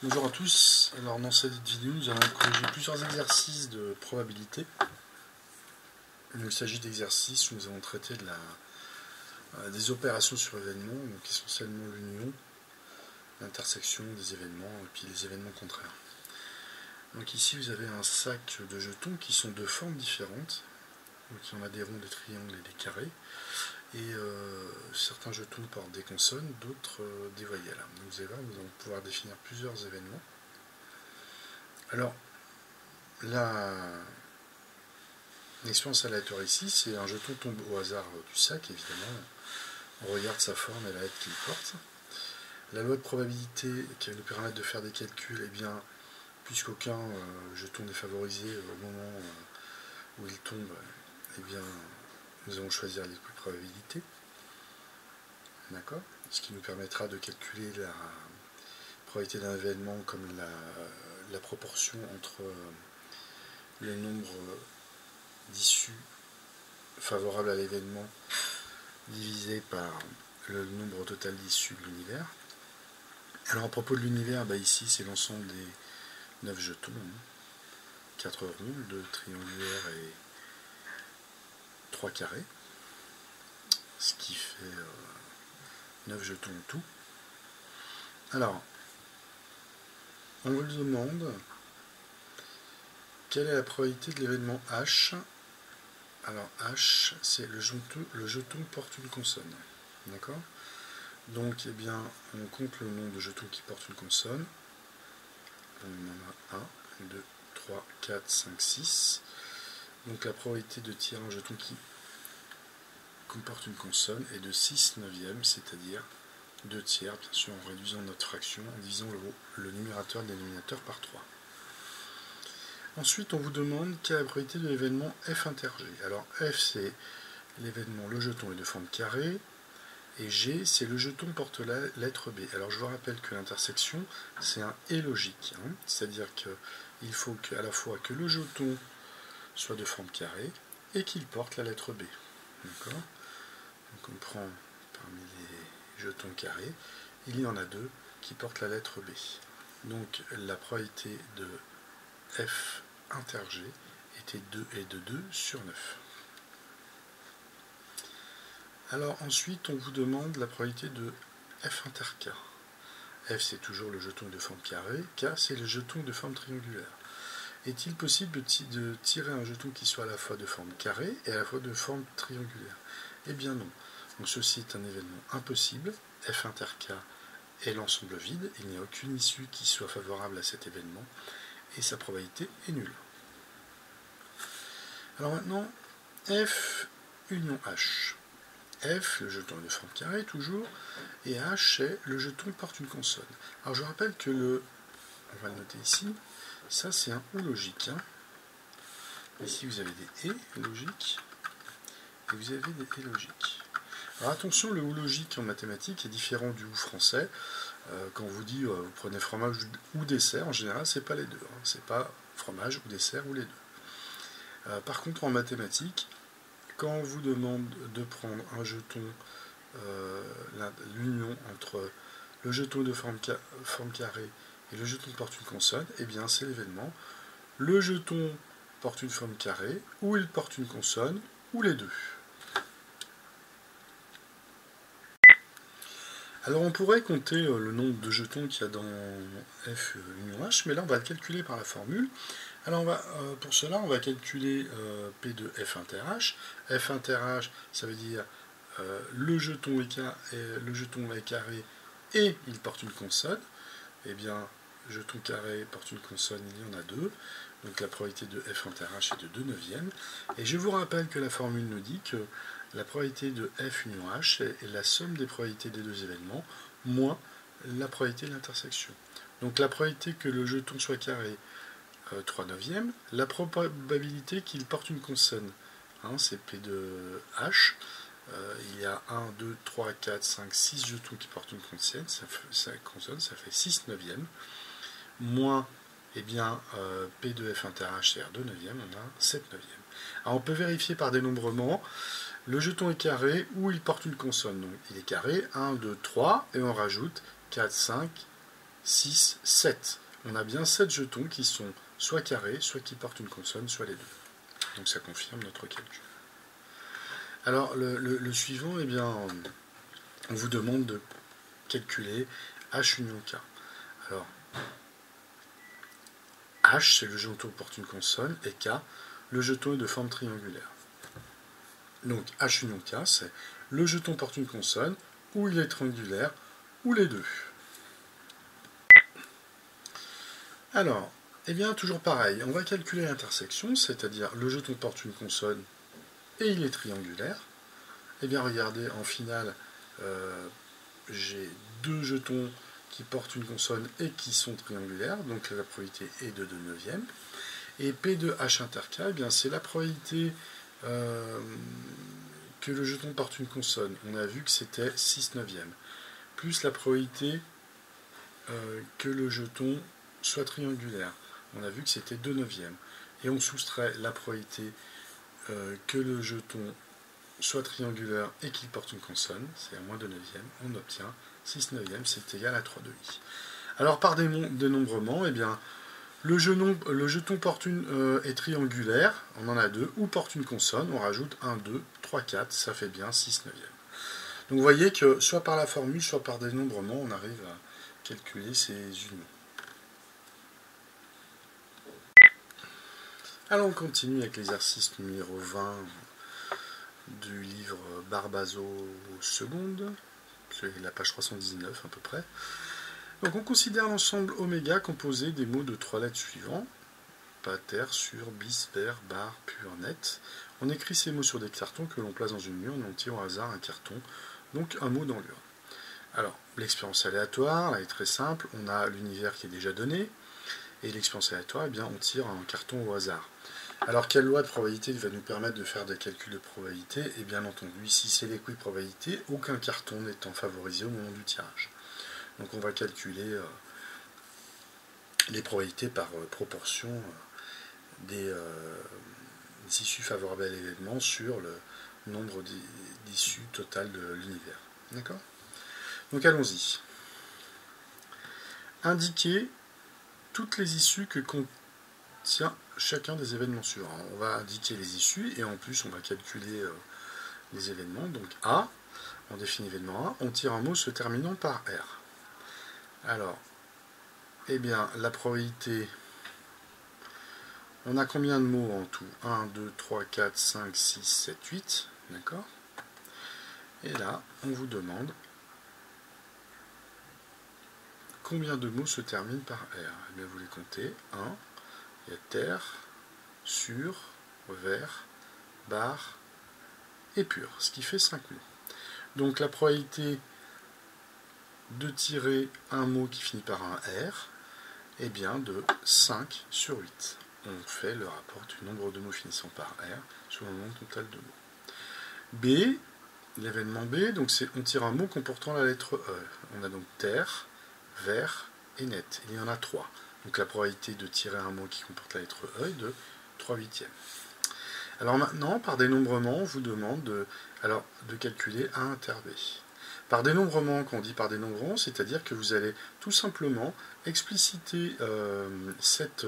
Bonjour à tous, alors dans cette vidéo nous allons corriger plusieurs exercices de probabilité. Il s'agit d'exercices où nous allons traiter des opérations sur événements, donc essentiellement l'union, l'intersection des événements et puis les événements contraires. Donc ici vous avez un sac de jetons qui sont de formes différentes, donc il y en a des ronds, des triangles et des carrés, et certains jetons portent des consonnes, d'autres des voyelles. Donc vous allez voir, nous allons pouvoir définir plusieurs événements. Alors, l'expérience aléatoire ici, c'est un jeton tombe au hasard du sac, évidemment. On regarde sa forme et la lettre qu'il porte. La loi de probabilité qui va nous permettre de faire des calculs, eh bien, puisqu'aucun jeton n'est favorisé au moment où il tombe, eh bien, nous allons choisir les plus de probabilité. D'accord ? Ce qui nous permettra de calculer la probabilité d'un événement comme la proportion entre le nombre d'issues favorables à l'événement divisé par le nombre total d'issues de l'univers. Alors à propos de l'univers, ici c'est l'ensemble des 9 jetons, 4 ronds, 2 triangulaires et 3 carrés, ce qui fait 9 jetons en tout. Alors, on vous demande quelle est la probabilité de l'événement H. Alors H, c'est le jeton porte une consonne. D'accord ? Donc, eh bien, on compte le nombre de jetons qui portent une consonne. On en a 1, 2, 3, 4, 5, 6. Donc la probabilité de tirer un jeton qui comporte une consonne est de 6 neuvièmes, c'est-à-dire 2 tiers, bien sûr, en réduisant notre fraction, en divisant le numérateur et le dénominateur par 3. Ensuite, on vous demande quelle est la probabilité de l'événement F inter G. Alors F, c'est l'événement, le jeton est de forme carrée, et G, c'est le jeton porte la lettre B. Alors je vous rappelle que l'intersection, c'est un et logique, c'est-à-dire qu'il faut à la fois que le jeton soit de forme carrée et qu'il porte la lettre B. D'accord ? Donc on prend parmi les jetons carrés, il y en a 2 qui portent la lettre B. Donc la probabilité de F inter G est de 2 sur 9. Alors ensuite, on vous demande la probabilité de F inter K. F, c'est toujours le jeton de forme carrée. K, c'est le jeton de forme triangulaire. Est-il possible de tirer un jeton qui soit à la fois de forme carrée et à la fois de forme triangulaire? Eh bien non. Donc ceci est un événement impossible. F inter K est l'ensemble vide. Il n'y a aucune issue qui soit favorable à cet événement. Et sa probabilité est nulle. Alors maintenant, F union H. F, le jeton est de forme carrée toujours, et H, c'est le jeton porte une consonne. Alors je rappelle que on va le noter ici, ça c'est un ou logique. Ici vous avez des et logiques, et vous avez des et logiques. Alors attention, le ou logique en mathématiques est différent du ou français. Quand on vous dit vous prenez fromage ou dessert, en général c'est pas les deux. C'est pas fromage ou dessert ou les deux. Par contre en mathématiques, quand on vous demande de prendre un jeton, l'union entre le jeton de forme carrée et le jeton porte une consonne, eh bien c'est l'événement. Le jeton porte une forme carrée, ou il porte une consonne, ou les deux. Alors on pourrait compter le nombre de jetons qu'il y a dans F union H, mais là on va le calculer par la formule. Alors pour cela, on va calculer P de F inter H. F inter H, ça veut dire le jeton est carré et il porte une consonne. Eh bien, jeton carré porte une consonne, il y en a 2. Donc la probabilité de F inter H est de 2 neuvièmes. Et je vous rappelle que la formule nous dit que la probabilité de F union H est la somme des probabilités des deux événements moins la probabilité de l'intersection. Donc la probabilité que le jeton soit carré, 3 neuvièmes. La probabilité qu'il porte une consonne, c'est P de H. Il y a 1, 2, 3, 4, 5, 6 jetons qui portent une consonne, ça fait 6 neuvièmes. Moins, P de F inter H, c'est-à-dire 2 neuvièmes, on a 7 neuvièmes. Alors on peut vérifier par dénombrement. Le jeton est carré ou il porte une consonne. Donc il est carré, 1, 2, 3, et on rajoute 4, 5, 6, 7. On a bien 7 jetons qui sont soit carrés, soit qui portent une consonne, soit les deux. Donc ça confirme notre calcul. Alors le suivant, eh bien, on vous demande de calculer H union K. Alors, H, c'est le jeton qui porte une consonne, et K, le jeton est de forme triangulaire. Donc H union K, c'est le jeton porte une consonne, ou il est triangulaire, ou les deux. Alors, eh bien, toujours pareil, on va calculer l'intersection, c'est-à-dire le jeton porte une consonne et il est triangulaire. Eh bien, regardez, en finale, j'ai deux jetons qui portent une consonne et qui sont triangulaires, donc la probabilité est de 2 neuvièmes. Et P de H inter K, eh bien, c'est la probabilité que le jeton porte une consonne. On a vu que c'était 6 neuvièmes, plus la probabilité que le jeton soit triangulaire. On a vu que c'était 2 neuvièmes. Et on soustrait la probabilité que le jeton soit triangulaire et qu'il porte une consonne, c'est à moins 2 neuvièmes, on obtient 6 neuvièmes, c'est égal à 3 demi. Alors par dénombrement, eh bien, le jeton porte est triangulaire, on en a deux, ou porte une consonne, on rajoute 1, 2, 3, 4, ça fait bien 6 neuvièmes. Donc vous voyez que soit par la formule, soit par dénombrement, on arrive à calculer ces unions. Alors on continue avec l'exercice numéro 20 du livre Barbazo seconde, c'est la page 319 à peu près. Donc on considère l'ensemble oméga composé des mots de 3 lettres suivants, pater, sur, bis, ver, bar, pur, net. On écrit ces mots sur des cartons que l'on place dans une urne, on tire au hasard un carton, donc un mot dans l'urne. Alors, l'expérience aléatoire, là, est très simple, on a l'univers qui est déjà donné, et l'expérience aléatoire, eh bien, on tire un carton au hasard. Alors, quelle loi de probabilité va nous permettre de faire des calculs de probabilité? Et bien entendu, si c'est l'équiprobabilité, aucun carton n'étant favorisé au moment du tirage. Donc, on va calculer les probabilités par proportion des issues favorables à l'événement sur le nombre d'issues totales de l'univers. D'accord? Donc, allons-y. Indiquer toutes les issues que contient chacun des événements suivants. On va indiquer les issues et en plus on va calculer les événements. Donc A, on définit événement A, on tire un mot se terminant par R. Alors, eh bien, la probabilité, on a combien de mots en tout? 1, 2, 3, 4, 5, 6, 7, 8, d'accord? Et là, on vous demande combien de mots se terminent par R. Eh bien, vous les comptez. 1, il y a terre, sur, vers, bar et pur, ce qui fait 5 mots. Donc la probabilité de tirer un mot qui finit par un R est bien de 5 sur 8. On fait le rapport du nombre de mots finissant par R sur le nombre total de mots. B, l'événement B, donc on tire un mot comportant la lettre E. On a donc terre, vers et net. Il y en a 3. Donc la probabilité de tirer un mot qui comporte la lettre E est de 3 huitièmes. Alors maintenant, par dénombrement, on vous demande de calculer A inter B. Par dénombrement, quand on dit par dénombrement, c'est-à-dire que vous allez tout simplement expliciter cet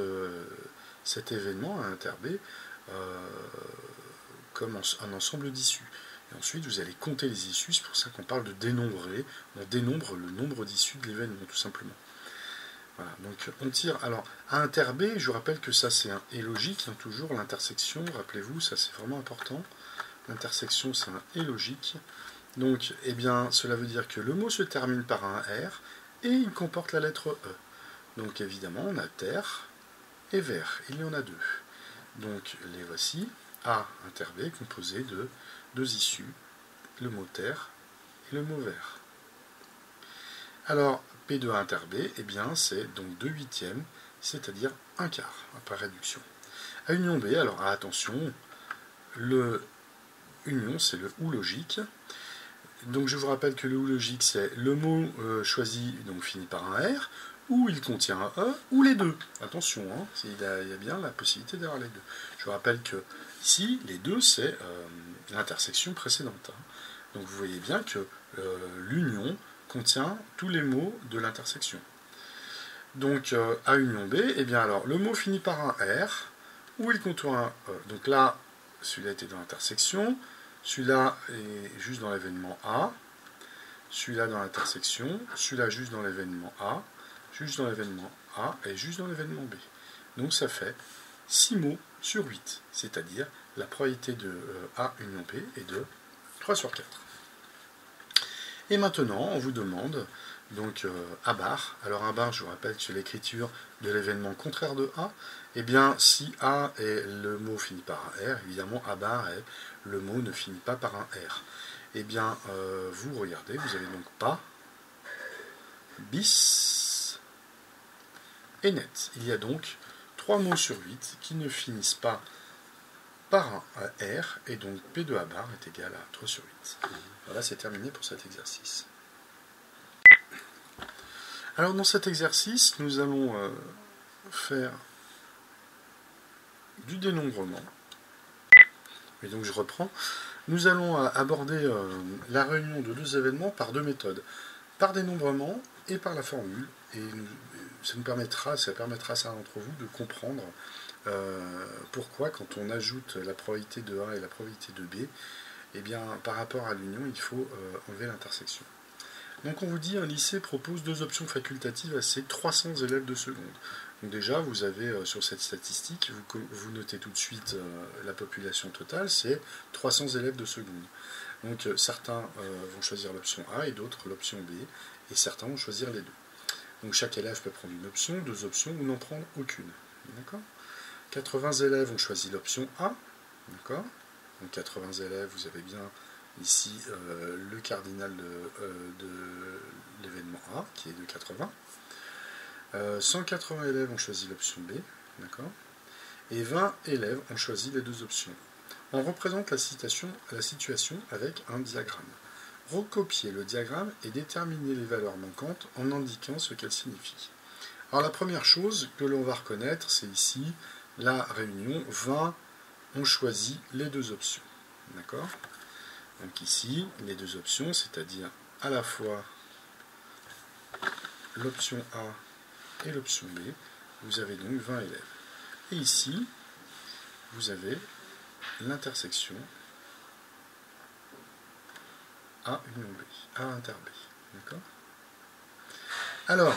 événement A inter B comme un ensemble d'issues. Et ensuite, vous allez compter les issues, c'est pour ça qu'on parle de dénombrer. On dénombre le nombre d'issues de l'événement, tout simplement. Voilà, donc on tire. Alors, A inter B, je vous rappelle que ça c'est un et logique, hein, toujours l'intersection, rappelez-vous, ça c'est vraiment important. L'intersection c'est un et logique. Donc, eh bien, cela veut dire que le mot se termine par un R et il comporte la lettre E. Donc évidemment, on a terre et vers, il y en a deux. Donc les voici, A inter B composé de deux issues, le mot terre et le mot vers. Alors, P de A inter B, eh bien, c'est donc 2 huitièmes, c'est-à-dire un quart, par réduction. À union B, alors attention, le union, c'est le ou logique. Donc je vous rappelle que le ou logique, c'est le mot choisi, donc fini par un R, ou il contient un E, ou les deux. Attention, hein, il y a bien la possibilité d'avoir les deux. Je vous rappelle que ici, les deux, c'est l'intersection précédente. Hein. Donc vous voyez bien que l'union contient tous les mots de l'intersection. Donc A union B, et bien alors le mot finit par un R, où il contourne un E. Donc là, celui-là était dans l'intersection, celui-là est juste dans l'événement A, celui-là dans l'intersection, celui-là juste dans l'événement A, juste dans l'événement A et juste dans l'événement B. Donc ça fait 6 mots sur 8, c'est-à-dire la probabilité de A union B est de 3 sur 4. Et maintenant, on vous demande donc A bar. Alors A bar, je vous rappelle que c'est l'écriture de l'événement contraire de A. Eh bien, si A est le mot finit par un R, évidemment A bar est le mot ne finit pas par un R. Eh bien, vous regardez, vous avez donc pas, bis et net. Il y a donc 3 mots sur 8 qui ne finissent pas par un R, et donc P de A bar est égal à 3 sur 8. Voilà, c'est terminé pour cet exercice. Alors dans cet exercice, nous allons faire du dénombrement. Et donc je reprends. Nous allons aborder la réunion de deux événements par deux méthodes. Par dénombrement et par la formule. Et ça permettra à certains d'entre vous de comprendre pourquoi quand on ajoute la probabilité de A et la probabilité de B, eh bien, par rapport à l'union, il faut enlever l'intersection. Donc on vous dit, un lycée propose deux options facultatives à ses 300 élèves de seconde. Donc déjà, vous avez sur cette statistique, vous notez tout de suite la population totale, c'est 300 élèves de seconde. Donc certains vont choisir l'option A et d'autres l'option B, et certains vont choisir les deux. Donc chaque élève peut prendre une option, deux options, ou n'en prendre aucune. D'accord ? 80 élèves ont choisi l'option A. D'accord ? Donc 80 élèves, vous avez bien ici le cardinal de l'événement A, qui est de 80. 180 élèves ont choisi l'option B, d'accord, et 20 élèves ont choisi les deux options. On représente la situation avec un diagramme. Recopiez le diagramme et déterminez les valeurs manquantes en indiquant ce qu'elles signifient. Alors la première chose que l'on va reconnaître, c'est ici la réunion 20 ont choisi les deux options. D'accord ? Donc ici, les deux options, c'est-à-dire à la fois l'option A et l'option B, vous avez donc 20 élèves. Et ici, vous avez l'intersection A union B, A inter B. D'accord ? Alors,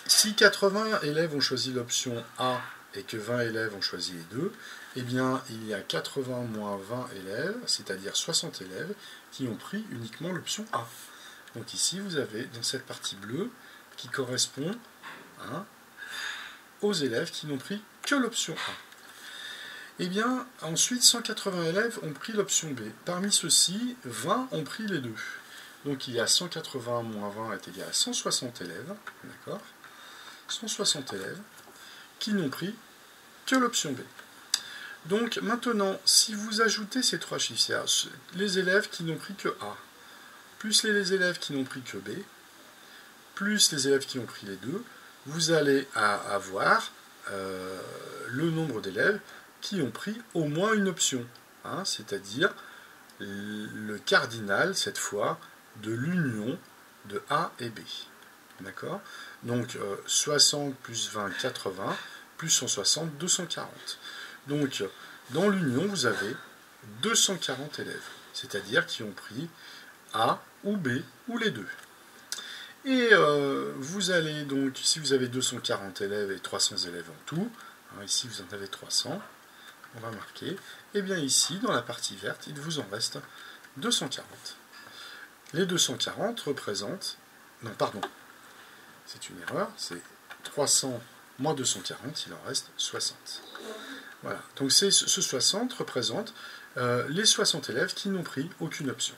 si 80 élèves ont choisi l'option A et que 20 élèves ont choisi les deux, eh bien, il y a 80 moins 20 élèves, c'est-à-dire 60 élèves, qui ont pris uniquement l'option A. Donc ici, vous avez dans cette partie bleue qui correspond aux élèves qui n'ont pris que l'option A. Eh bien, ensuite, 180 élèves ont pris l'option B. Parmi ceux-ci, 20 ont pris les deux. Donc il y a 180 moins 20 est égal à 160 élèves, d'accord ? 160 élèves qui n'ont pris que l'option B. Donc maintenant, si vous ajoutez ces trois chiffres, c'est-à-dire les élèves qui n'ont pris que A, plus les élèves qui n'ont pris que B, plus les élèves qui ont pris les deux, vous allez avoir le nombre d'élèves qui ont pris au moins une option, c'est-à-dire le cardinal, cette fois, de l'union de A et B. D'accord ? Donc 60 plus 20, 80, plus 160, 240. Donc dans l'union, vous avez 240 élèves, c'est-à-dire qui ont pris A ou B ou les deux. Et vous allez donc, si vous avez 240 élèves et 300 élèves en tout, ici vous en avez 300, on va marquer, et bien ici, dans la partie verte, il vous en reste 240. Les 240 représentent, non pardon, c'est une erreur, c'est 300 moins 240, il en reste 60. Voilà, donc ce 60 représente les 60 élèves qui n'ont pris aucune option.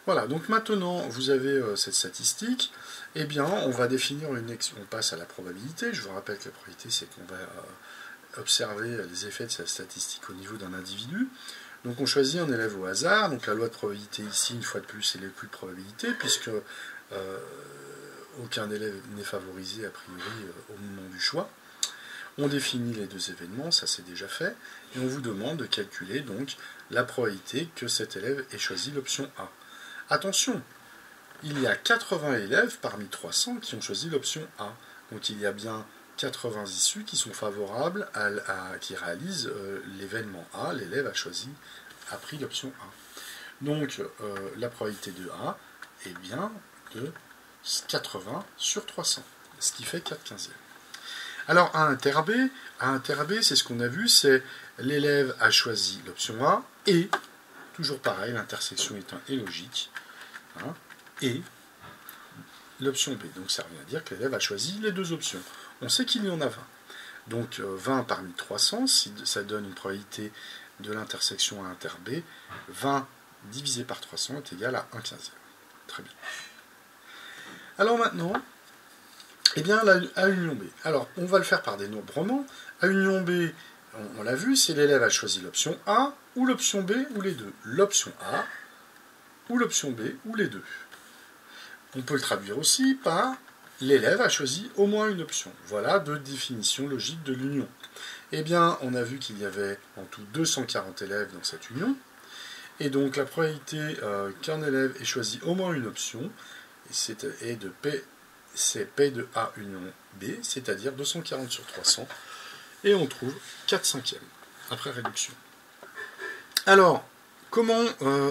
Voilà, donc maintenant vous avez cette statistique, eh bien on va définir on passe à la probabilité. Je vous rappelle que la probabilité c'est qu'on va observer les effets de cette statistique au niveau d'un individu. Donc on choisit un élève au hasard, donc la loi de probabilité ici, une fois de plus, c'est les plus de probabilité, puisque aucun élève n'est favorisé a priori au moment du choix. On définit les deux événements, ça c'est déjà fait, et on vous demande de calculer donc la probabilité que cet élève ait choisi l'option A. Attention, il y a 80 élèves parmi 300 qui ont choisi l'option A. Donc il y a bien 80 issues qui sont favorables, qui réalisent l'événement A. L'élève a pris l'option A. Donc la probabilité de A est bien de 80 sur 300, ce qui fait 4/15e. Alors A inter B, c'est ce qu'on a vu, c'est l'élève a choisi l'option A et, toujours pareil, l'intersection est logique, hein, et l'option B. Donc ça revient à dire que l'élève a choisi les deux options. On sait qu'il y en a 20. Donc 20 parmi 300, ça donne une probabilité de l'intersection A inter B. 20 divisé par 300 est égal à 1/15e. Très bien. Alors maintenant, eh bien, A union B. Alors, on va le faire par des nombrements. A union B, on l'a vu, c'est l'élève a choisi l'option A, ou l'option B, ou les deux. L'option A, ou l'option B, ou les deux. On peut le traduire aussi par l'élève a choisi au moins une option. Voilà deux définitions logiques de l'union. Eh bien, on a vu qu'il y avait en tout 240 élèves dans cette union. Et donc, la probabilité qu'un élève ait choisi au moins une option c'est P de A union B, c'est-à-dire 240 sur 300. Et on trouve 4/5e, après réduction. Alors, comment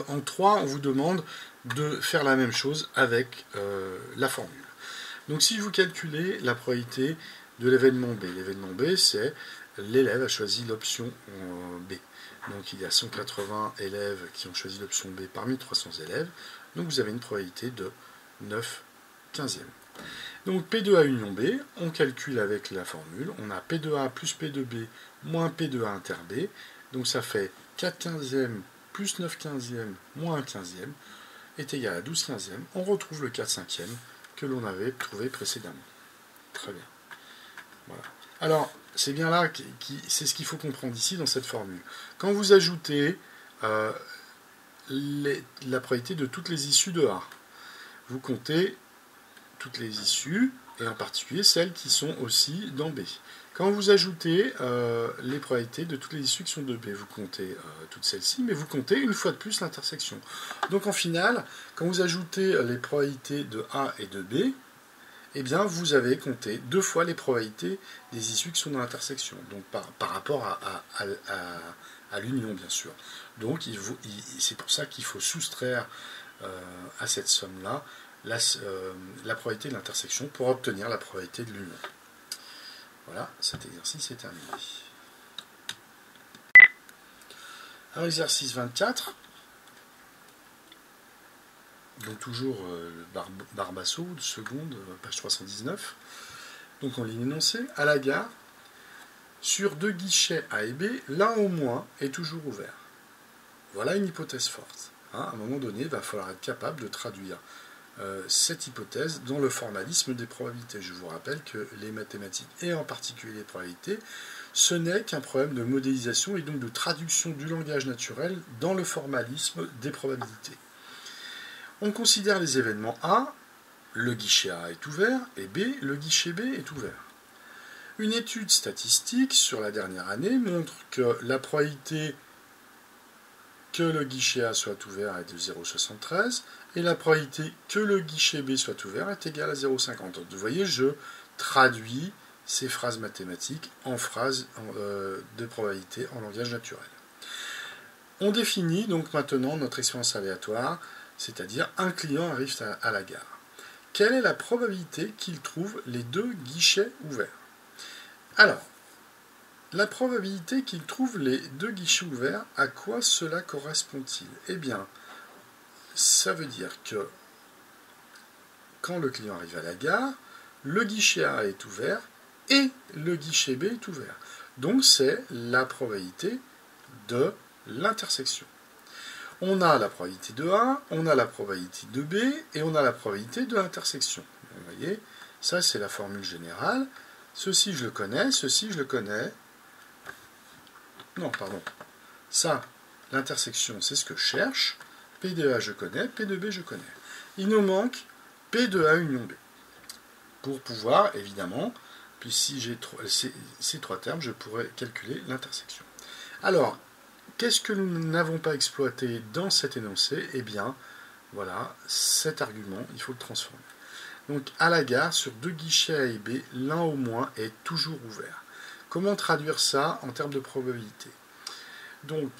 en 3, on vous demande de faire la même chose avec la formule. Donc si vous calculez la probabilité de l'événement B, c'est l'élève a choisi l'option B. Donc il y a 180 élèves qui ont choisi l'option B parmi 300 élèves. Donc vous avez une probabilité de 9/15e. Donc P de A union B, on calcule avec la formule. On a P de A plus P de B moins P de A inter B. Donc ça fait 4/15e plus 9/15e moins 1/15e est égal à 12/15e. On retrouve le 4/5e que l'on avait trouvé précédemment. Très bien. Voilà. Alors, c'est bien là, c'est ce qu'il faut comprendre ici dans cette formule. Quand vous ajoutez la probabilité de toutes les issues de A, vous comptez toutes les issues, et en particulier celles qui sont aussi dans B. Quand vous ajoutez les probabilités de toutes les issues qui sont de B, vous comptez toutes celles-ci, mais vous comptez une fois de plus l'intersection. Donc en final, quand vous ajoutez les probabilités de A et de B, eh bien vous avez compté 2 fois les probabilités des issues qui sont dans l'intersection, donc par rapport à l'union bien sûr. Donc c'est pour ça qu'il faut soustraire à cette somme-là la probabilité de l'intersection pour obtenir la probabilité de l'union. Voilà, cet exercice est terminé. Alors, exercice 24. Donc toujours Barbasso, de seconde, page 319. Donc en ligne énoncée, à la gare, sur 2 guichets A et B, l'un au moins est toujours ouvert. Voilà une hypothèse forte. À un moment donné, il va falloir être capable de traduire cette hypothèse dans le formalisme des probabilités. Je vous rappelle que les mathématiques, et en particulier les probabilités, ce n'est qu'un problème de modélisation et donc de traduction du langage naturel dans le formalisme des probabilités. On considère les événements A, le guichet A est ouvert, et B, le guichet B est ouvert. Une étude statistique sur la dernière année montre que la probabilité que le guichet A soit ouvert est de 0,73 et la probabilité que le guichet B soit ouvert est égale à 0,50. Vous voyez, je traduis ces phrases mathématiques en phrases de probabilité en langage naturel. On définit donc maintenant notre expérience aléatoire, c'est-à-dire un client arrive à la gare. Quelle est la probabilité qu'il trouve les 2 guichets ouverts? Alors, la probabilité qu'il trouve les 2 guichets ouverts, à quoi cela correspond-il? Eh bien, ça veut dire que quand le client arrive à la gare, le guichet A est ouvert et le guichet B est ouvert. Donc c'est la probabilité de l'intersection. On a la probabilité de A, on a la probabilité de B et on a la probabilité de l'intersection. Vous voyez, ça c'est la formule générale. Ceci je le connais, ceci je le connais. Non, pardon. Ça, l'intersection, c'est ce que je cherche. P de A, je connais. P de B, je connais. Il nous manque P de A union B. Pour pouvoir, évidemment, puis si j'ai ces 3 termes, je pourrais calculer l'intersection. Alors, qu'est-ce que nous n'avons pas exploité dans cet énoncé? Eh bien, voilà, cet argument, il faut le transformer. Donc à la gare, sur 2 guichets A et B, l'un au moins est toujours ouvert. Comment traduire ça en termes de probabilité? Donc,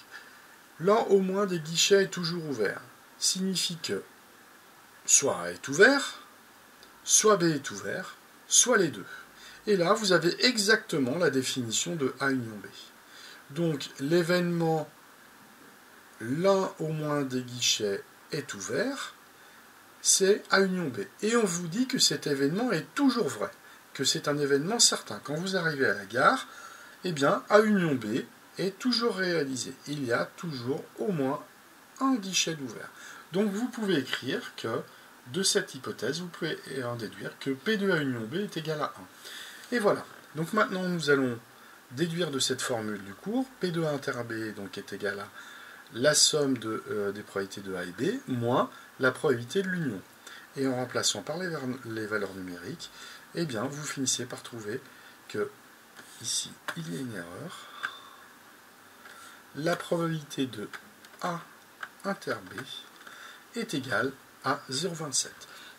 l'un au moins des guichets est toujours ouvert. Signifie que soit A est ouvert, soit B est ouvert, soit les deux. Et là, vous avez exactement la définition de A union B. Donc, l'événement l'un au moins des guichets est ouvert, c'est A union B. Et on vous dit que cet événement est toujours vrai, que c'est un événement certain. Quand vous arrivez à la gare, eh bien, A union B est toujours réalisé. Il y a toujours au moins un guichet d'ouvert. Donc vous pouvez écrire que, de cette hypothèse, vous pouvez en déduire que P de A union B est égal à 1. Et voilà. Donc maintenant, nous allons déduire de cette formule du cours, P de A inter B donc, est égal à la somme des probabilités de A et B, moins la probabilité de l'union. Et en remplaçant par les valeurs numériques, eh bien, vous finissez par trouver que, ici, il y a une erreur. La probabilité de A inter B est égale à 0,27.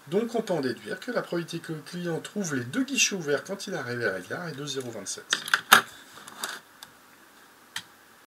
Donc on peut en déduire que la probabilité que le client trouve les deux guichets ouverts quand il est arrivé à la gare est de 0,27.